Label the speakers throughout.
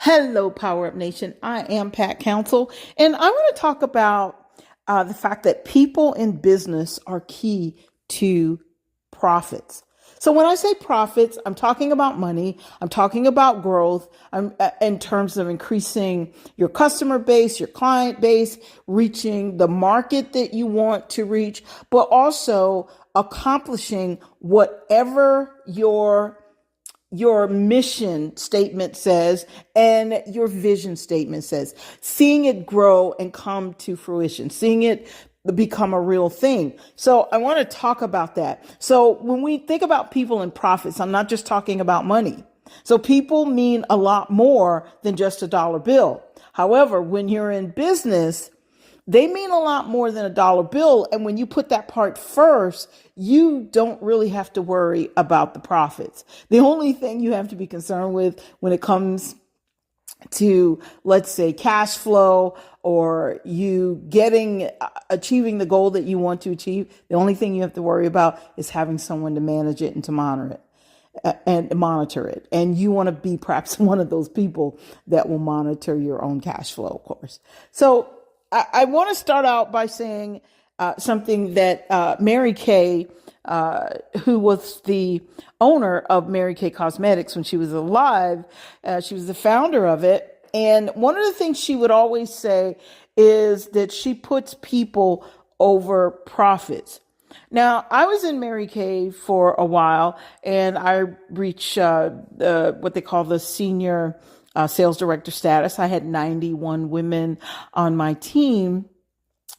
Speaker 1: Hello, Power Up Nation. I am Pat Council, and I want to talk about the fact that people in business are key to profits. So when I say profits, I'm talking about money. I'm talking about growth. I'm in terms of increasing your customer base, your client base, reaching the market that you want to reach, but also accomplishing whatever your mission statement says and your vision statement says, seeing it grow and come to fruition, seeing it become a real thing. So I want to talk about that. So when we think about people and profits, I'm not just talking about money. So people mean a lot more than just a dollar bill. However, when you're in business, they mean a lot more than a dollar bill. And when you put that part first, you don't really have to worry about the profits. The only thing you have to be concerned with when it comes to, let's say, cash flow or you achieving the goal that you want to achieve, the only thing you have to worry about is having someone to manage it and to monitor it. And you want to be perhaps one of those people that will monitor your own cash flow, of course. So I want to start out by saying something that Mary Kay, who was the owner of Mary Kay Cosmetics when she was alive, she was the founder of it. And one of the things she would always say is that she puts people over profits. Now, I was in Mary Kay for a while, and I reached what they call the senior sales director status. I had 91 women on my team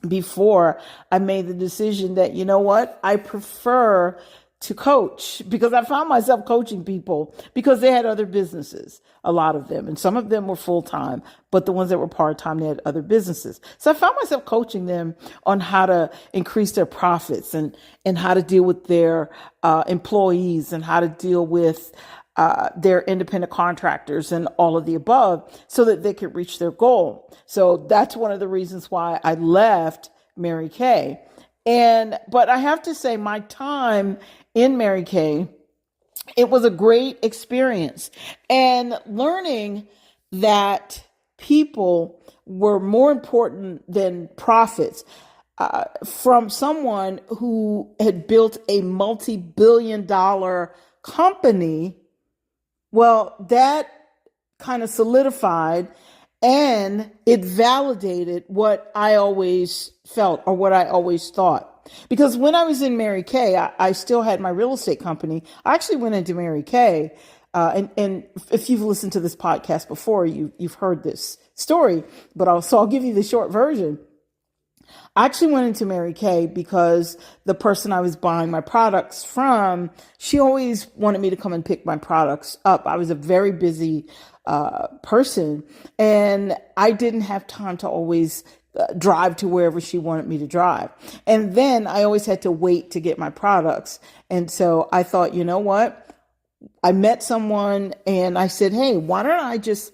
Speaker 1: before I made the decision that, you know what, I prefer to coach, because I found myself coaching people because they had other businesses, a lot of them, and some of them were full-time, but the ones that were part-time, they had other businesses. So I found myself coaching them on how to increase their profits and how to deal with their employees and how to deal with their independent contractors and all of the above so that they could reach their goal. So that's one of the reasons why I left Mary Kay. But I have to say, my time in Mary Kay, it was a great experience, and learning that people were more important than profits from someone who had built a multi-billion-dollar company. Well, that kind of solidified and it validated what I always felt or what I always thought. Because when I was in Mary Kay, I still had my real estate company. I actually went into Mary Kay. And if you've listened to this podcast before, you've heard this story, but I'll give you the short version. I actually went into Mary Kay because the person I was buying my products from, she always wanted me to come and pick my products up. I was a very busy person, and I didn't have time to always drive to wherever she wanted me to drive. And then I always had to wait to get my products. And so I thought, you know what? I met someone and I said, hey, why don't I just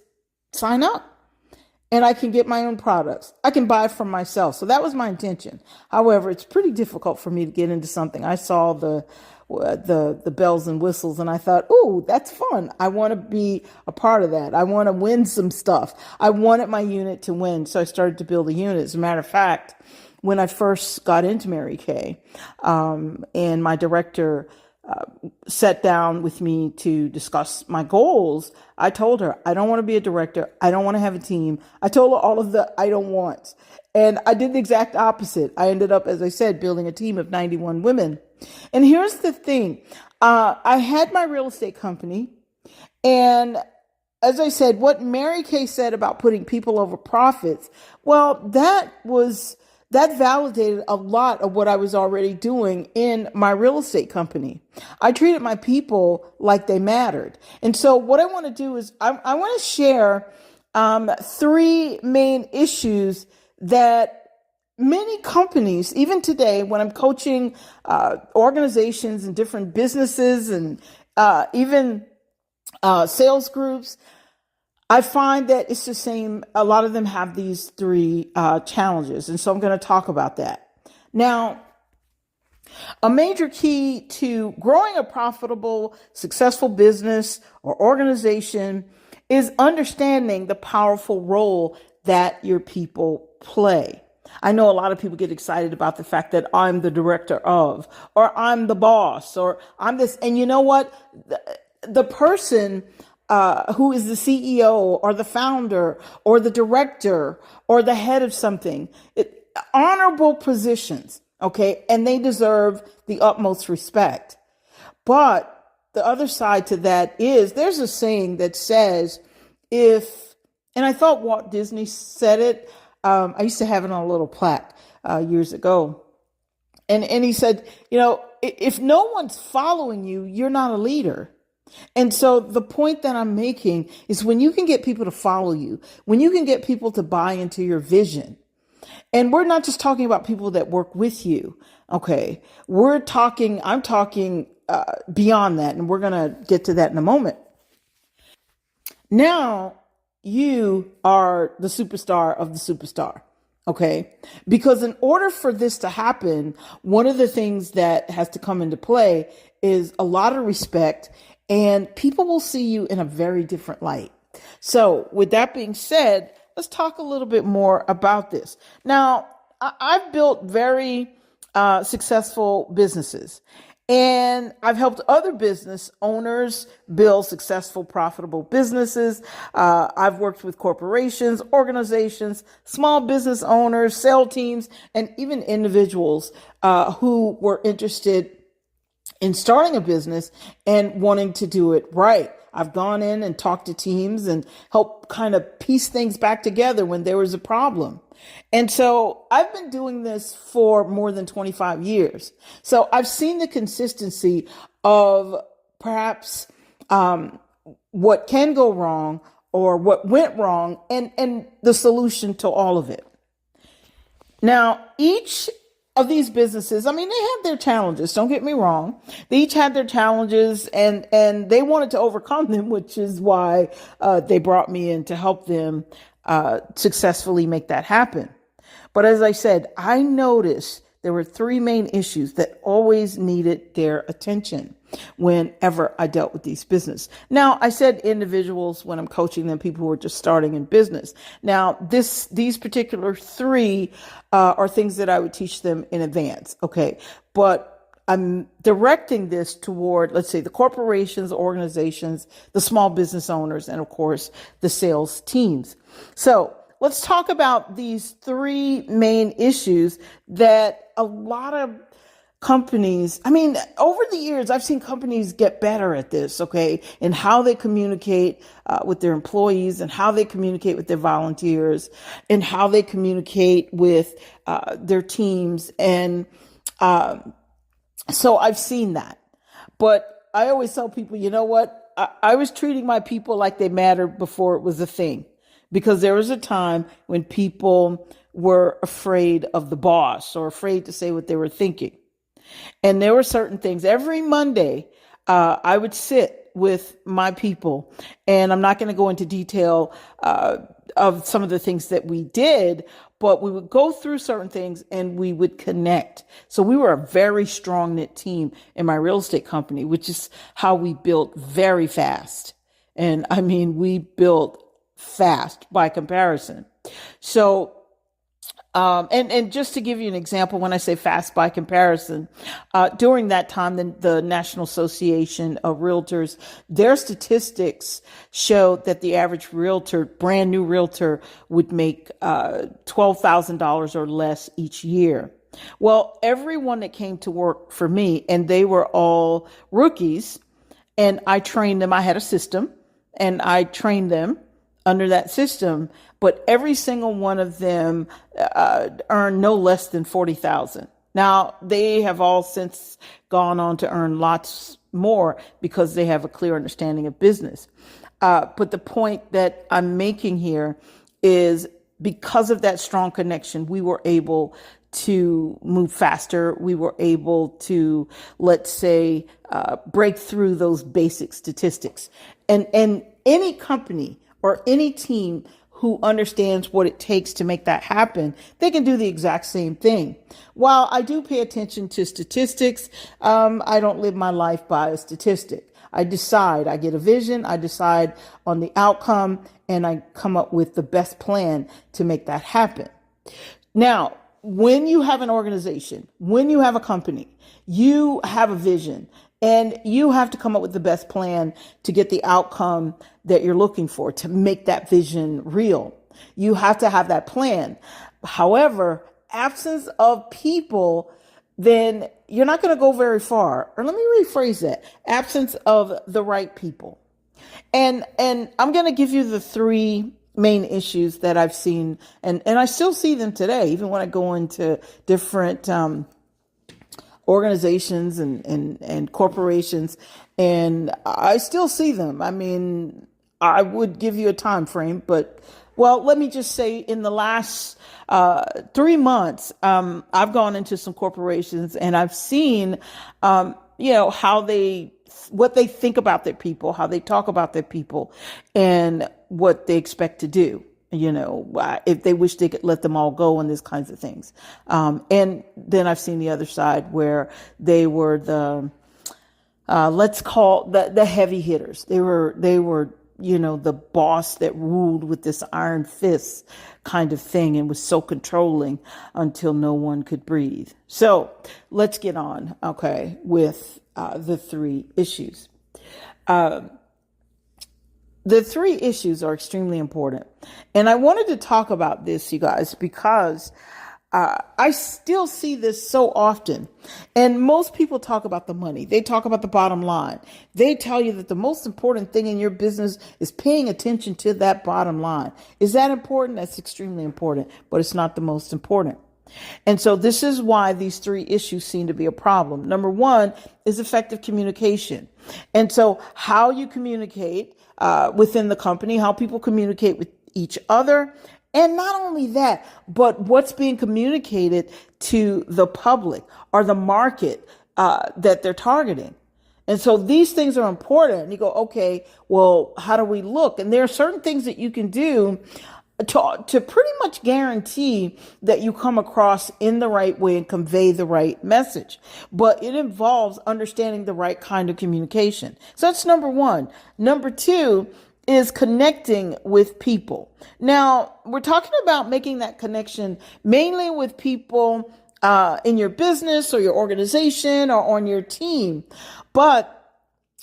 Speaker 1: sign up? And I can get my own products. I can buy from myself. So that was my intention. However, it's pretty difficult for me to get into something. I saw the bells and whistles and I thought, ooh, that's fun. I want to be a part of that. I want to win some stuff. I wanted my unit to win. So I started to build a unit. As a matter of fact, when I first got into Mary Kay, and my director sat down with me to discuss my goals, I told her, I don't want to be a director. I don't want to have a team. I told her all of the I don't want. And I did the exact opposite. I ended up, as I said, building a team of 91 women. And here's the thing. I had my real estate company. And as I said, what Mary Kay said about putting people over profits, well, that validated a lot of what I was already doing in my real estate company. I treated my people like they mattered. And so what I want to do is I want to share three main issues that many companies, even today, when I'm coaching organizations and different businesses and even sales groups, I find that it's the same. A lot of them have these three challenges. And so I'm going to talk about that. Now, a major key to growing a profitable, successful business or organization is understanding the powerful role that your people play. I know a lot of people get excited about the fact that I'm the director of, or I'm the boss, or I'm this. And you know what? The person who is the CEO or the founder or the director or the head of something, honorable positions, okay? And they deserve the utmost respect. But the other side to that is there's a saying that says, and I thought Walt Disney said it. I used to have it on a little plaque years ago. And he said, if no one's following you, you're not a leader. And so the point that I'm making is when you can get people to follow you, when you can get people to buy into your vision, and we're not just talking about people that work with you. Okay. I'm talking beyond that, and we're going to get to that in a moment. Now you are the superstar of the superstar. Okay. Because in order for this to happen, one of the things that has to come into play is a lot of respect, and people will see you in a very different light. So with that being said, let's talk a little bit more about this. Now, I've built very successful businesses, and I've helped other business owners build successful, profitable businesses. I've worked with corporations, organizations, small business owners, sales teams, and even individuals who were interested in starting a business and wanting to do it right. I've gone in and talked to teams and helped kind of piece things back together when there was a problem. And so I've been doing this for more than 25 years. So I've seen the consistency of perhaps what can go wrong or what went wrong, and the solution to all of it. Now, each of these businesses, I mean, they have their challenges. Don't get me wrong. They each had their challenges, and they wanted to overcome them, which is why they brought me in to help them successfully make that happen. But as I said, I noticed there were three main issues that always needed their attention whenever I dealt with these business. Now, I said individuals when I'm coaching them, people who are just starting in business. Now, these particular three are things that I would teach them in advance. Okay. But I'm directing this toward, let's say, the corporations, organizations, the small business owners, and of course, the sales teams. So let's talk about these three main issues that a lot of companies, I mean, over the years, I've seen companies get better at this, okay, and how they communicate with their employees, and how they communicate with their volunteers, and how they communicate with their teams. And so I've seen that. But I always tell people, you know what? I was treating my people like they mattered before it was a thing, because there was a time when people were afraid of the boss or afraid to say what they were thinking. And there were certain things. Every Monday, I would sit with my people, and I'm not going to go into detail of some of the things that we did, but we would go through certain things and we would connect. So we were a very strong knit team in my real estate company, which is how we built very fast. And I mean, we built fast by comparison. So and just to give you an example, when I say fast by comparison, during that time, the National Association of Realtors, their statistics showed that the average realtor, brand new realtor, would make $12,000 or less each year. Well, everyone that came to work for me, and they were all rookies, and I trained them. I had a system, and I trained them under that system, but every single one of them earned no less than $40,000. Now, they have all since gone on to earn lots more because they have a clear understanding of business. But the point that I'm making here is, because of that strong connection, we were able to move faster. We were able to, let's say, break through those basic statistics. And any company or any team who understands what it takes to make that happen, they can do the exact same thing. While I do pay attention to statistics, I don't live my life by a statistic. I get a vision, I decide on the outcome, and I come up with the best plan to make that happen. Now, when you have an organization, when you have a company, you have a vision and you have to come up with the best plan to get the outcome that you're looking for, to make that vision real. You have to have that plan. However, absence of people, then you're not going to go very far. Or let me rephrase that. Absence of the right people. And I'm going to give you the three main issues that I've seen, and I still see them today, even when I go into different organizations and corporations, and I still see them. I mean, I would give you a time frame, but well, let me just say in the last 3 months, I've gone into some corporations and I've seen, what they think about their people, how they talk about their people, and what they expect to do. If they wish they could let them all go and these kinds of things. And then I've seen the other side where they were let's call the heavy hitters. They were, the boss that ruled with this iron fist kind of thing and was so controlling until no one could breathe. So let's get on, with the three issues. The three issues are extremely important. And I wanted to talk about this, you guys, because I still see this so often. And most people talk about the money. They talk about the bottom line. They tell you that the most important thing in your business is paying attention to that bottom line. Is that important? That's extremely important, but it's not the most important. And so this is why these three issues seem to be a problem. Number one is effective communication. And so how you communicate within the company, how people communicate with each other. And not only that, but what's being communicated to the public or the market that they're targeting. And so these things are important. And you go, okay, well, how do we look? And there are certain things that you can do to pretty much guarantee that you come across in the right way and convey the right message. But it involves understanding the right kind of communication. So that's number one. Number two is connecting with people. Now, we're talking about making that connection mainly with people in your business or your organization or on your team. But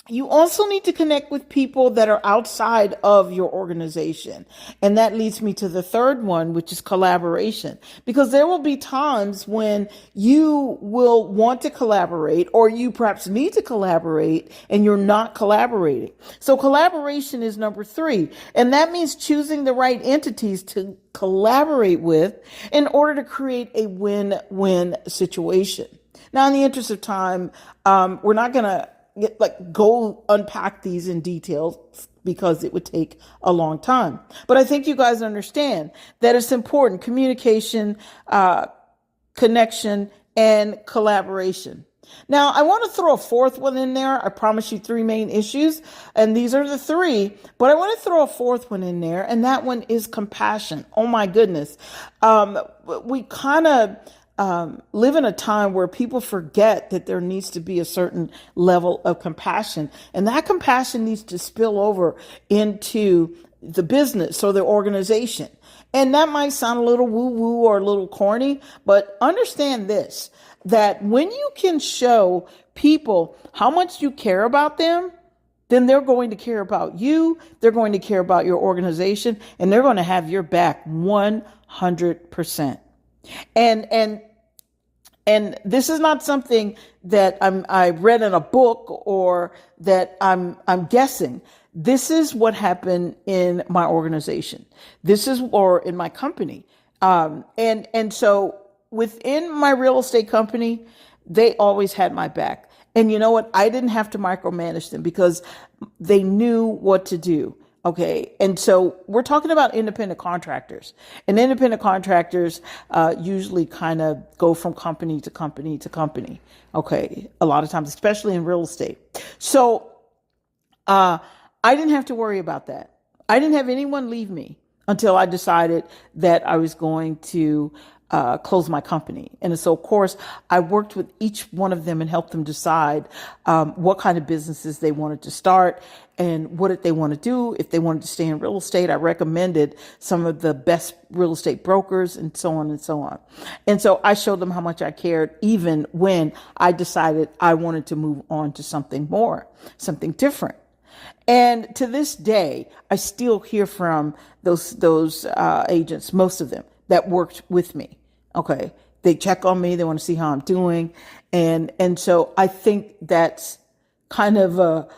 Speaker 1: you also need to connect with people that are outside of your organization. And that leads me to the third one, which is collaboration. Because there will be times when you will want to collaborate, or you perhaps need to collaborate, and you're not collaborating. So collaboration is number three. And that means choosing the right entities to collaborate with in order to create a win-win situation. Now, in the interest of time, we're not going to go unpack these in detail because it would take a long time. But I think you guys understand that it's important: communication, connection, and collaboration. Now, I want to throw a fourth one in there. I promise you three main issues, and these are the three, but I want to throw a fourth one in there, and that one is compassion. Oh my goodness. We kind of live in a time where people forget that there needs to be a certain level of compassion, and that compassion needs to spill over into the business or the organization. And that might sound a little woo-woo or a little corny, but understand this, that when you can show people how much you care about them, then they're going to care about you, they're going to care about your organization, and they're going to have your back 100%. And this is not something that I read in a book or that I'm guessing. This is what happened in my organization. Or in my company. And so within my real estate company, they always had my back. And you know what? I didn't have to micromanage them because they knew what to do. Okay. And so we're talking about independent contractors, and independent contractors usually kind of go from company to company to company. Okay. A lot of times, especially in real estate. So I didn't have to worry about that. I didn't have anyone leave me until I decided that I was going to close my company. And so, of course, I worked with each one of them and helped them decide what kind of businesses they wanted to start and what did they want to do. If they wanted to stay in real estate, I recommended some of the best real estate brokers and so on and so on. And so I showed them how much I cared, even when I decided I wanted to move on to something more, something different. And to this day, I still hear from those agents, most of them that worked with me. Okay, they check on me, they want to see how I'm doing, and so I think that's kind of a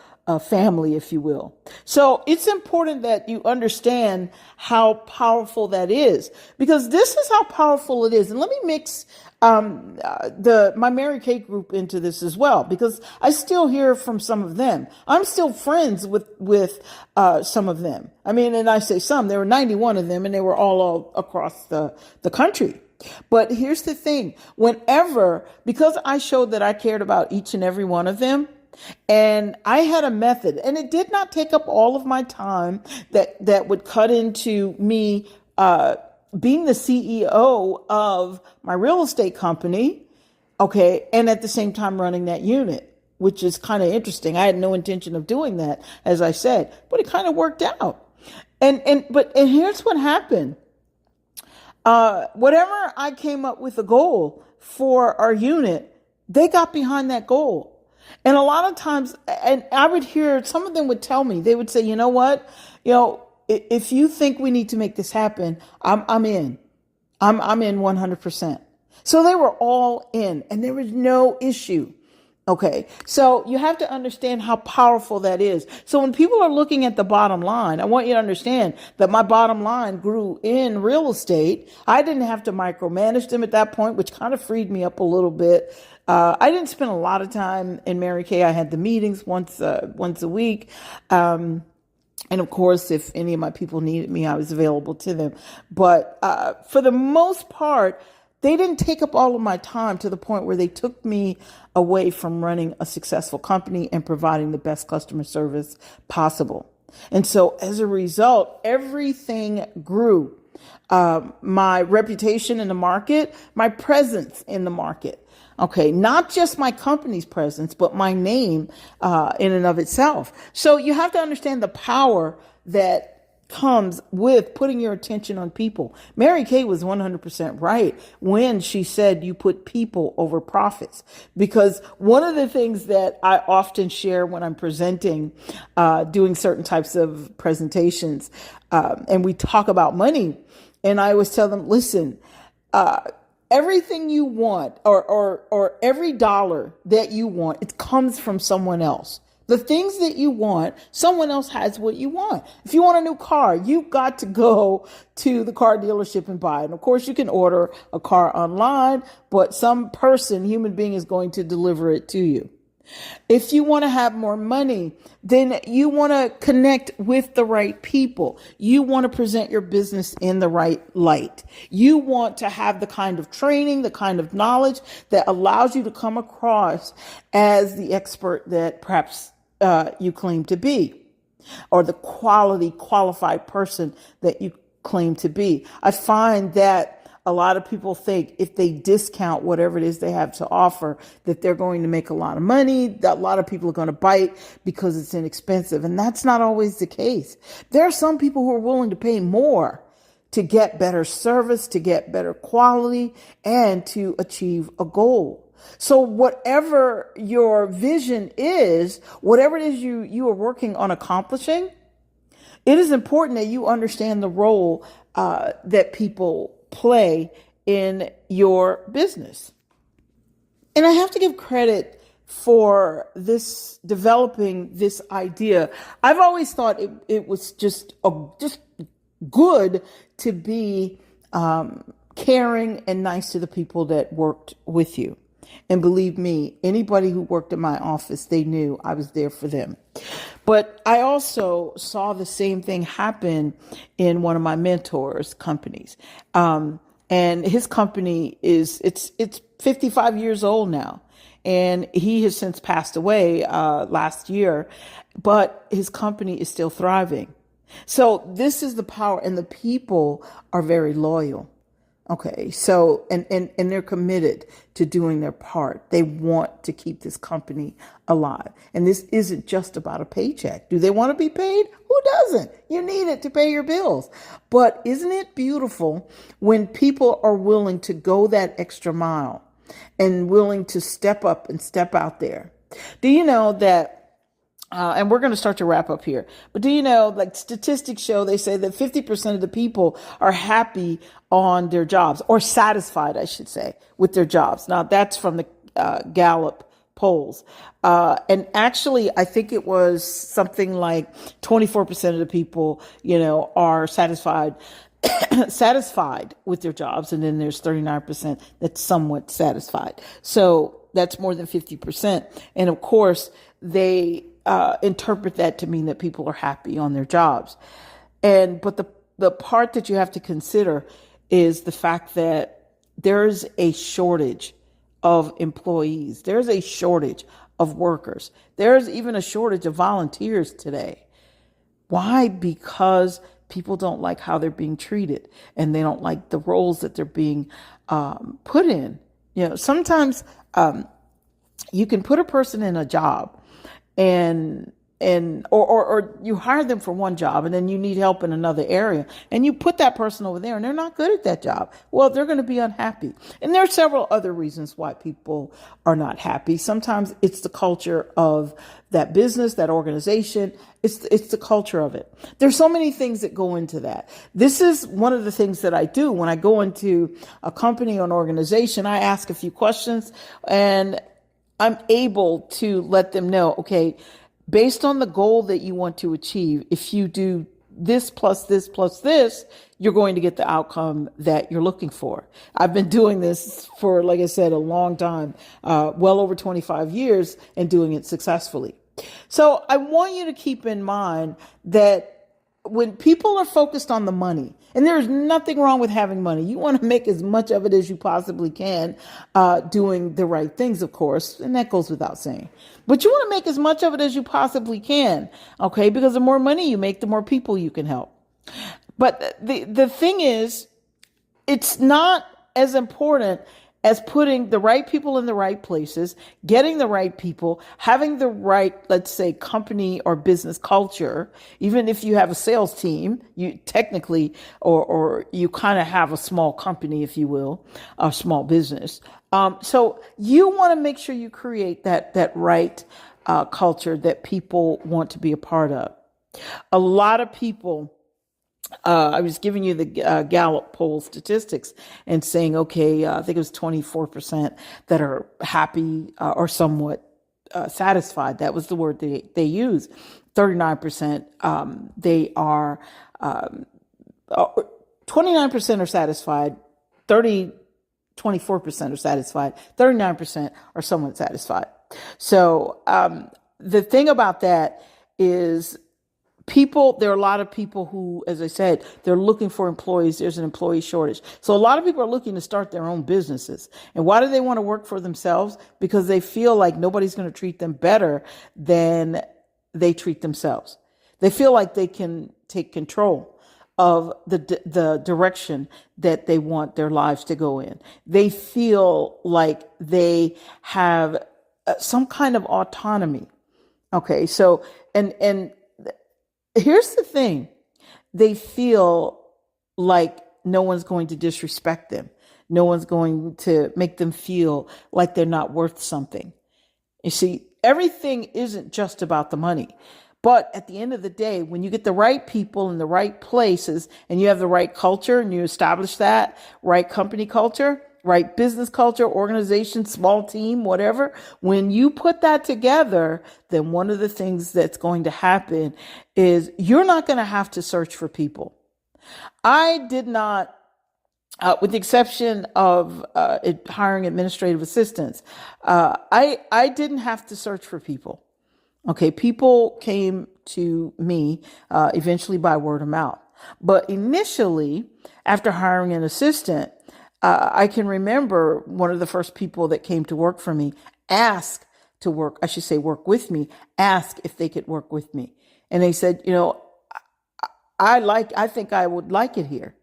Speaker 1: family, if you will. So it's important that you understand how powerful that is, because this is how powerful it is. And let me mix my Mary Kay group into this as well, because I still hear from some of them. I'm still friends with some of them. I mean, and I say some, there were 91 of them, and they were all across the country. But here's the thing, because I showed that I cared about each and every one of them, and I had a method, and it did not take up all of my time that would cut into me being the CEO of my real estate company, okay, and at the same time running that unit, which is kind of interesting. I had no intention of doing that, as I said, but it kind of worked out. And here's what happened. Whatever I came up with a goal for our unit, they got behind that goal. And a lot of times, and I would hear, some of them would tell me, they would say, you know what, if you think we need to make this happen, I'm in. I'm in 100%. So they were all in, and there was no issue. Okay. So you have to understand how powerful that is. So when people are looking at the bottom line, I want you to understand that my bottom line grew in real estate. I didn't have to micromanage them at that point, which kind of freed me up a little bit. I didn't spend a lot of time in Mary Kay. I had the meetings once a week. And of course, if any of my people needed me, I was available to them. But for the most part, they didn't take up all of my time to the point where they took me away from running a successful company and providing the best customer service possible. And so as a result, everything grew. My reputation in the market, my presence in the market. Okay, not just my company's presence, but my name in and of itself. So you have to understand the power that comes with putting your attention on people. Mary Kay was 100% right when she said you put people over profits, because one of the things that I often share when I'm presenting, doing certain types of presentations, and we talk about money, and I always tell them, listen, everything you want or every dollar that you want, it comes from someone else. The things that you want, someone else has what you want. If you want a new car, you've got to go to the car dealership and buy it. And of course, you can order a car online, but some person, human being, is going to deliver it to you. If you want to have more money, then you want to connect with the right people. You want to present your business in the right light. You want to have the kind of training, the kind of knowledge that allows you to come across as the expert that perhaps you claim to be, or the qualified person that you claim to be. I find that a lot of people think if they discount whatever it is they have to offer, that they're going to make a lot of money, that a lot of people are going to bite because it's inexpensive. And that's not always the case. There are some people who are willing to pay more to get better service, to get better quality, and to achieve a goal. So whatever your vision is, whatever it is you are working on accomplishing, it is important that you understand the role that people play in your business. And I have to give credit for developing this idea. I've always thought it was just good to be caring and nice to the people that worked with you. And believe me, anybody who worked in my office, they knew I was there for them. But I also saw the same thing happen in one of my mentors' companies. And his company it's 55 years old now. And he has since passed away last year, but his company is still thriving. So this is the power, and the people are very loyal. Okay, so and they're committed to doing their part. They want to keep this company alive. And this isn't just about a paycheck. Do they want to be paid? Who doesn't? You need it to pay your bills. But isn't it beautiful when people are willing to go that extra mile and willing to step up and step out there? Do you know that and we're going to start to wrap up here. But do you know, like statistics show, they say that 50% of the people are happy on their jobs, or satisfied, I should say, with their jobs. Now, that's from the Gallup polls. And actually, I think it was something like 24% of the people, are satisfied with their jobs. And then there's 39% that's somewhat satisfied. So that's more than 50%. And of course, they interpret that to mean that people are happy on their jobs. But the part that you have to consider is the fact that there's a shortage of employees. There's a shortage of workers. There's even a shortage of volunteers today. Why? Because people don't like how they're being treated, and they don't like the roles that they're being put in. Sometimes you can put a person in a job or you hire them for one job, and then you need help in another area, and you put that person over there and they're not good at that job. Well, they're going to be unhappy. And there are several other reasons why people are not happy. Sometimes it's the culture of that business, that organization. It's the culture of it. There's so many things that go into that. This is one of the things that I do when I go into a company or an organization. I ask a few questions, and I'm able to let them know, okay, based on the goal that you want to achieve, if you do this plus this plus this, you're going to get the outcome that you're looking for. I've been doing this for, like I said, a long time, well over 25 years, and doing it successfully. So I want you to keep in mind that when people are focused on the money, and there's nothing wrong with having money. You want to make as much of it as you possibly can, doing the right things, of course, and that goes without saying. But you want to make as much of it as you possibly can, okay? Because the more money you make, the more people you can help. But the thing is, it's not as important as putting the right people in the right places, getting the right people, having the right, let's say, company or business culture. Even if you have a sales team, you technically, or you kind of have a small company, if you will, a small business. So you want to make sure you create that right culture that people want to be a part of. A lot of people, I was giving you the Gallup poll statistics and saying, okay, I think it was 24% that are happy or somewhat satisfied. That was the word they use. 39% they are, 29% are satisfied, 24% are satisfied, 39% are somewhat satisfied. So the thing about that is, there are a lot of people who, as I said, they're looking for employees. There's an employee shortage. So a lot of people are looking to start their own businesses. And why do they want to work for themselves? Because they feel like nobody's going to treat them better than they treat themselves. They feel like they can take control of the direction that they want their lives to go in. They feel like they have some kind of autonomy. Okay, so, and here's the thing. They feel like no one's going to disrespect them. No one's going to make them feel like they're not worth something. You see, everything isn't just about the money. But at the end of the day, when you get the right people in the right places, and you have the right culture, and you establish that right company culture, right business culture, organization, small team, whatever, when you put that together, then one of the things that's going to happen is you're not going to have to search for people. I did not, with the exception of hiring administrative assistants, I didn't have to search for people. Okay, people came to me eventually by word of mouth. But initially, after hiring an assistant, I can remember one of the first people that came to work for me ask to work, I should say work with me, ask if they could work with me. And they said, I think I would like it here.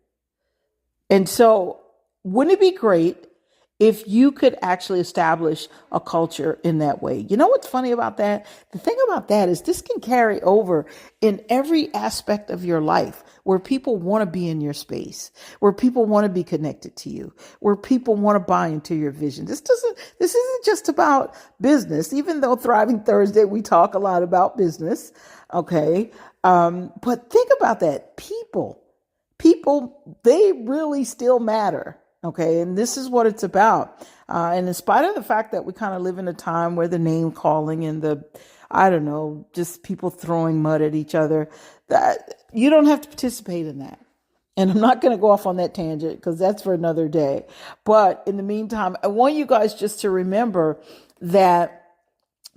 Speaker 1: And so wouldn't it be great if you could actually establish a culture in that way? You know what's funny about that? The thing about that is this can carry over in every aspect of your life where people want to be in your space, where people want to be connected to you, where people want to buy into your vision. This isn't just about business, even though Thriving Thursday, we talk a lot about business. Okay. But think about that. People, they really still matter. Okay. And this is what it's about. And in spite of the fact that we kind of live in a time where the name calling and I don't know, just people throwing mud at each other, that you don't have to participate in that. And I'm not going to go off on that tangent because that's for another day. But in the meantime, I want you guys just to remember that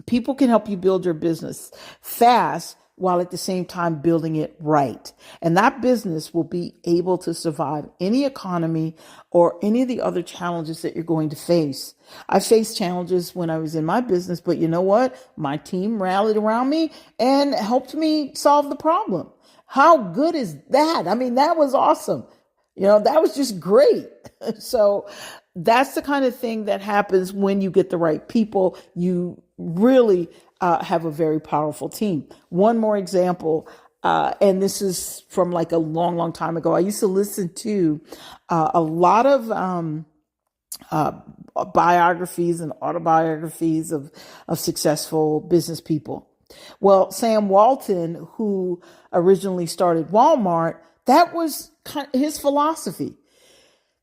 Speaker 1: people can help you build your business fast while at the same time building it right. And that business will be able to survive any economy or any of the other challenges that you're going to face. I faced challenges when I was in my business, but you know what? My team rallied around me and helped me solve the problem. How good is that? I mean, that was awesome. That was just great. So that's the kind of thing that happens when you get the right people. You really have a very powerful team. One more example, and this is from like a long, long time ago. I used to listen to a lot of biographies and autobiographies of successful business people. Well, Sam Walton, who originally started Walmart, that was kind of his philosophy.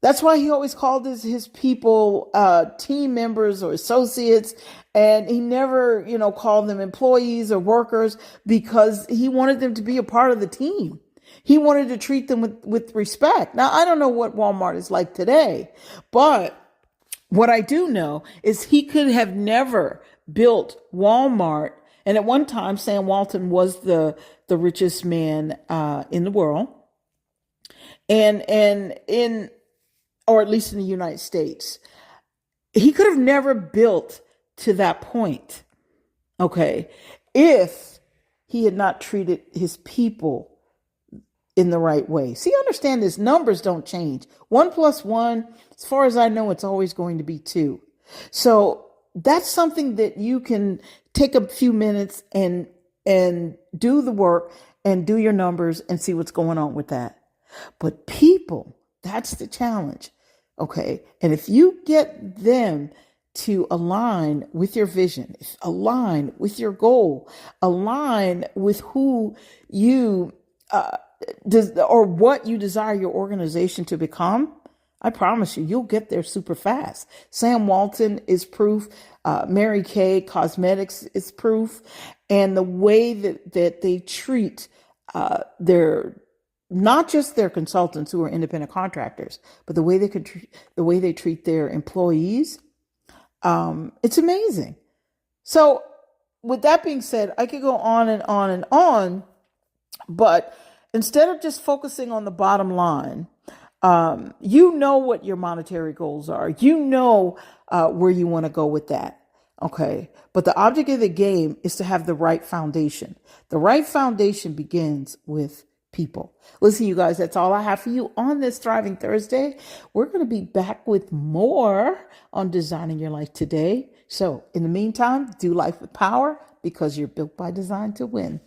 Speaker 1: That's why he always called his people team members or associates, and he never, called them employees or workers because he wanted them to be a part of the team. He wanted to treat them with respect. Now, I don't know what Walmart is like today, but what I do know is he could have never built Walmart. And at one time, Sam Walton was the richest man in the world, or at least in the United States. He could have never built to that point, okay, if he had not treated his people in the right way. See, understand this, numbers don't change. 1 + 1, as far as I know, it's always going to be 2. So that's something that you can take a few minutes and do the work and do your numbers and see what's going on with that. But people, that's the challenge. Okay. And if you get them to align with your vision, align with your goal, align with who you or what you desire your organization to become, I promise you'll get there super fast. Sam Walton is proof. Mary Kay Cosmetics is proof. And the way that they treat their not just their consultants who are independent contractors, but the way they treat their employees, it's amazing. So with that being said, I could go on and on and on, but instead of just focusing on the bottom line, you know what your monetary goals are. You know where you want to go with that. Okay. But the object of the game is to have the right foundation. The right foundation begins with people. Listen, you guys, that's all I have for you on this Thriving Thursday. We're going to be back with more on designing your life today. So in the meantime, do life with power because you're built by design to win.